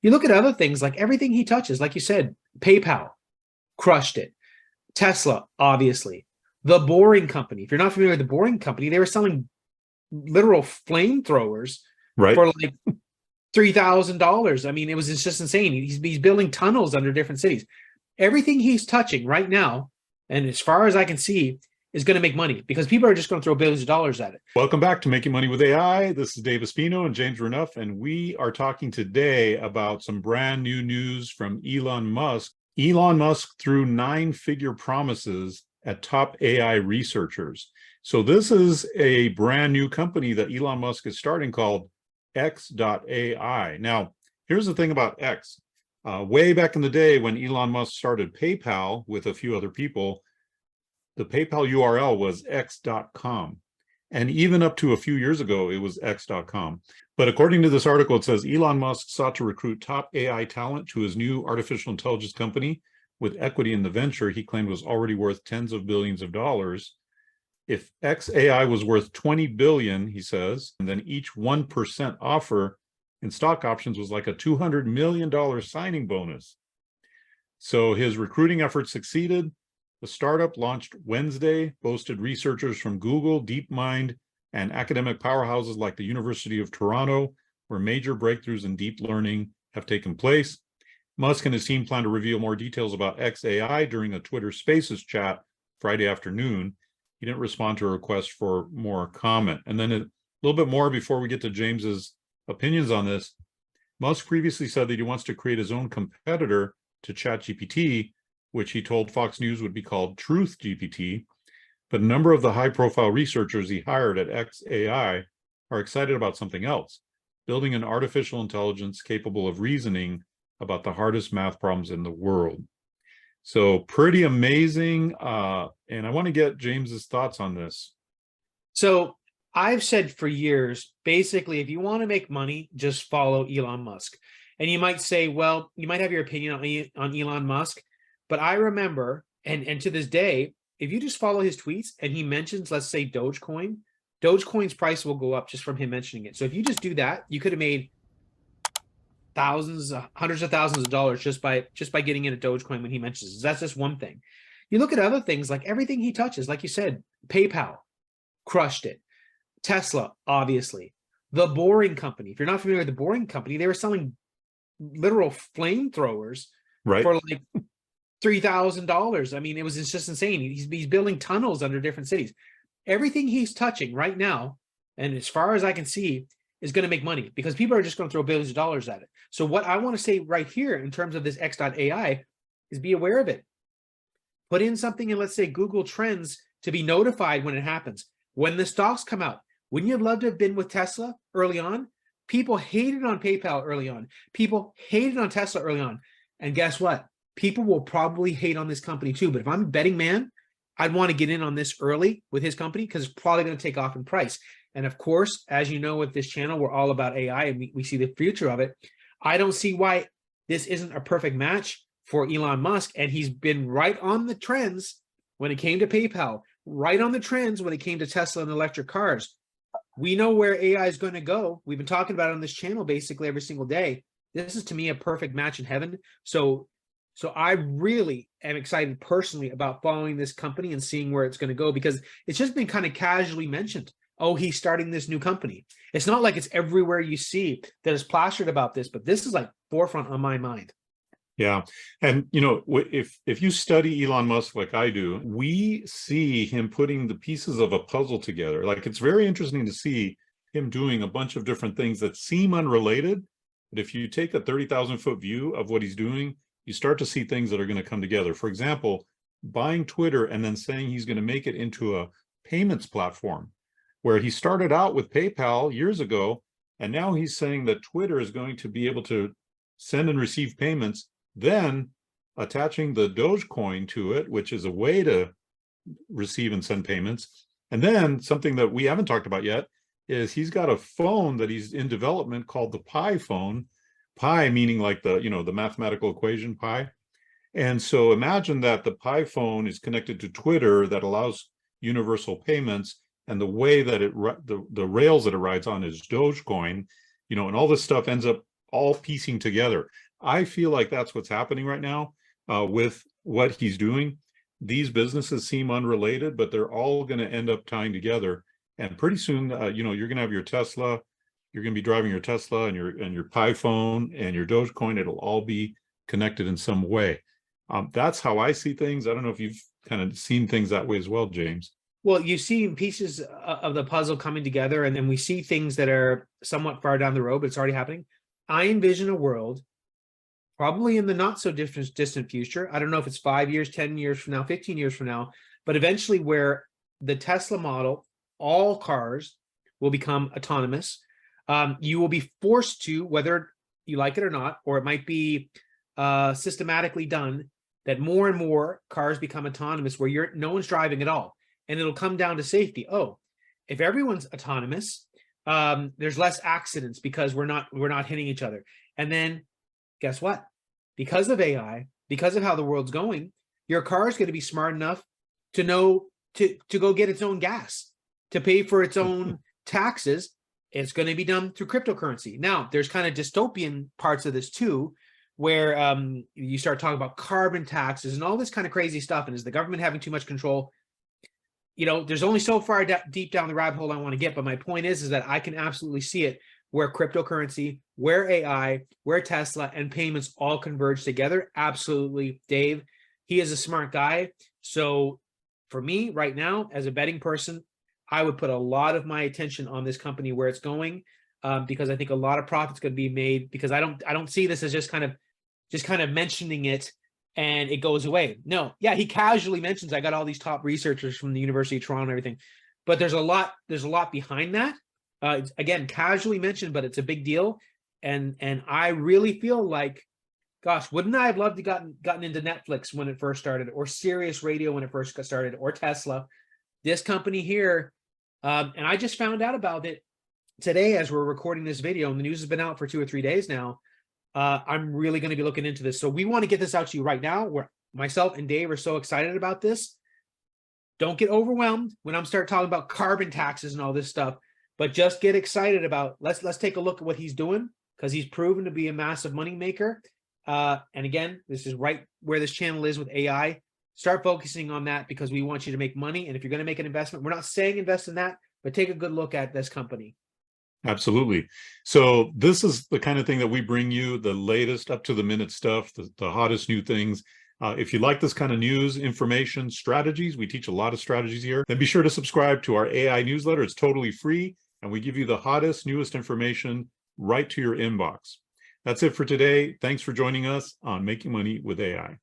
You look at other things like everything he touches, like you said, PayPal crushed it. Tesla, obviously. The Boring Company. If you're not familiar with the Boring Company, they were selling literal flamethrowers Right. for like $3,000. I mean, it's just insane. He's building tunnels under different cities. Everything he's touching right now, and as far as I can see, is going to make money because people are just going to throw billions of dollars at it. Welcome back to Making Money with AI. This is Dave Espino and James Renouf, and we are talking today about some brand new news from Elon Musk. Elon Musk threw 9-figure promises at top AI researchers. So this is a brand new company that Elon Musk is starting called X.ai. Now, here's the thing about X. Way back in the day when Elon Musk started PayPal with a few other people, the PayPal URL was x.com. And even up to a few years ago, it was x.com. But according to this article, it says Elon Musk sought to recruit top AI talent to his new artificial intelligence company with equity in the venture he claimed was already worth tens of billions of dollars. If X.ai was worth 20 billion, he says, and then each 1% offer in stock options was like a $200 million signing bonus. So his recruiting efforts succeeded. The startup launched Wednesday, boasted researchers from Google, DeepMind, and academic powerhouses like the University of Toronto, where major breakthroughs in deep learning have taken place. Musk and his team plan to reveal more details about X.ai during a Twitter Spaces chat Friday afternoon. He didn't respond to a request for more comment. And then a little bit more before we get to James's opinions on this. Musk previously said that he wants to create his own competitor to ChatGPT, which he told Fox News would be called Truth GPT. But a number of the high-profile researchers he hired at X.ai are excited about something else, building an artificial intelligence capable of reasoning about the hardest math problems in the world. So pretty amazing. And I want to get James's thoughts on this. So I've said for years, basically, if you want to make money, just follow Elon Musk. And you might say, well, you might have your opinion on Elon Musk, but I remember, and to this day, if you just follow his tweets and he mentions, let's say, Dogecoin's price will go up just from him mentioning it. So if you just do that, you could have made thousands, hundreds of thousands of dollars just by getting into Dogecoin when he mentions it. That's just one thing. You look at other things like everything he touches, like you said, PayPal crushed it. Tesla, obviously. The Boring Company. If you're not familiar with the Boring Company, they were selling literal flamethrowers for like $3,000. I mean, it's just insane. He's building tunnels under different cities. Everything he's touching right now, and as far as I can see, is going to make money because people are just going to throw billions of dollars at it. So what I want to say right here in terms of this X.ai is be aware of it. Put in something in, let's say, Google Trends to be notified when it happens. When the stocks come out, wouldn't you have loved to have been with Tesla early on? People hated on PayPal early on. People hated on Tesla early on. And guess what? People will probably hate on this company too. But if I'm a betting man, I'd want to get in on this early with his company because it's probably going to take off in price. And of course, as you know, with this channel, we're all about AI and we see the future of it. I don't see why this isn't a perfect match for Elon Musk. And he's been right on the trends when it came to PayPal, right on the trends when it came to Tesla and electric cars. We know where AI is going to go. We've been talking about it on this channel basically every single day. This is, to me, a perfect match in heaven. So I really am excited personally about following this company and seeing where it's going to go because it's just been kind of casually mentioned. Oh, he's starting this new company. It's not like it's everywhere you see that is plastered about this, but this is like forefront on my mind. Yeah. And, if you study Elon Musk like I do, we see him putting the pieces of a puzzle together. Like, it's very interesting to see him doing a bunch of different things that seem unrelated. But if you take a 30,000-foot view of what he's doing, you start to see things that are going to come together. For example, buying Twitter and then saying he's going to make it into a payments platform, where he started out with PayPal years ago, and now he's saying that Twitter is going to be able to send and receive payments, then attaching the Dogecoin to it, which is a way to receive and send payments. And then something that we haven't talked about yet is he's got a phone that he's in development called the Pi phone. Pi meaning like the mathematical equation pi. And so imagine that the Pi phone is connected to Twitter that allows universal payments, and the way that the rails that it rides on is Dogecoin, and all this stuff ends up all piecing together. I feel like that's what's happening right now with what he's doing. These businesses seem unrelated, but they're all going to end up tying together. And pretty soon, you know, you're going to have your Tesla, you're going to be driving your Tesla and your Pi phone and your Dogecoin. It'll all be connected in some way. That's how I see things. I don't know if you've kind of seen things that way as well, James. Well, you see pieces of the puzzle coming together, and then we see things that are somewhat far down the road, but it's already happening. I envision a world probably in the not so distant future. I don't know if it's 5 years, 10 years from now, 15 years from now, but eventually where the Tesla model, all cars will become autonomous. You will be forced to, whether you like it or not, or it might be systematically done, that more and more cars become autonomous where no one's driving at all. And it'll come down to safety. Oh, if everyone's autonomous, there's less accidents because we're not hitting each other. And then guess what? Because of AI, because of how the world's going, your car is going to be smart enough to know to go get its own gas, to pay for its own taxes. It's going to be done through cryptocurrency. Now, there's kind of dystopian parts of this too, where you start talking about carbon taxes and all this kind of crazy stuff. And is the government having too much control? You know, there's only so far deep down the rabbit hole I want to get. But my point is that I can absolutely see it where cryptocurrency, where AI, where Tesla and payments all converge together. Absolutely, Dave. He is a smart guy. So for me right now, as a betting person, I would put a lot of my attention on this company, where it's going, because I think a lot of profit's going to be made, because I don't see this as just kind of mentioning it and it goes away. No, yeah, he casually mentions I got all these top researchers from the University of Toronto and everything, but there's a lot behind that. Again, casually mentioned, but it's a big deal. And I really feel like, gosh, wouldn't I have loved to gotten into Netflix when it first started, or Sirius Radio when it first got started, or Tesla? This company here, and I just found out about it today as we're recording this video, and the news has been out for 2 or 3 days now. I'm really going to be looking into this. So we want to get this out to you right now, where myself and Dave are so excited about this. Don't get overwhelmed when I'm start talking about carbon taxes and all this stuff, but just get excited about, let's take a look at what he's doing, because he's proven to be a massive money maker. And again, this is right where this channel is with AI. Start focusing on that, because we want you to make money. And if you're going to make an investment, we're not saying invest in that, but take a good look at this company. Absolutely. So this is the kind of thing that we bring you, the latest up to the minute stuff, the hottest new things. If you like this kind of news, information, strategies, we teach a lot of strategies here, then be sure to subscribe to our AI newsletter. It's totally free, and we give you the hottest, newest information right to your inbox. That's it for today. Thanks for joining us on Making Money with AI.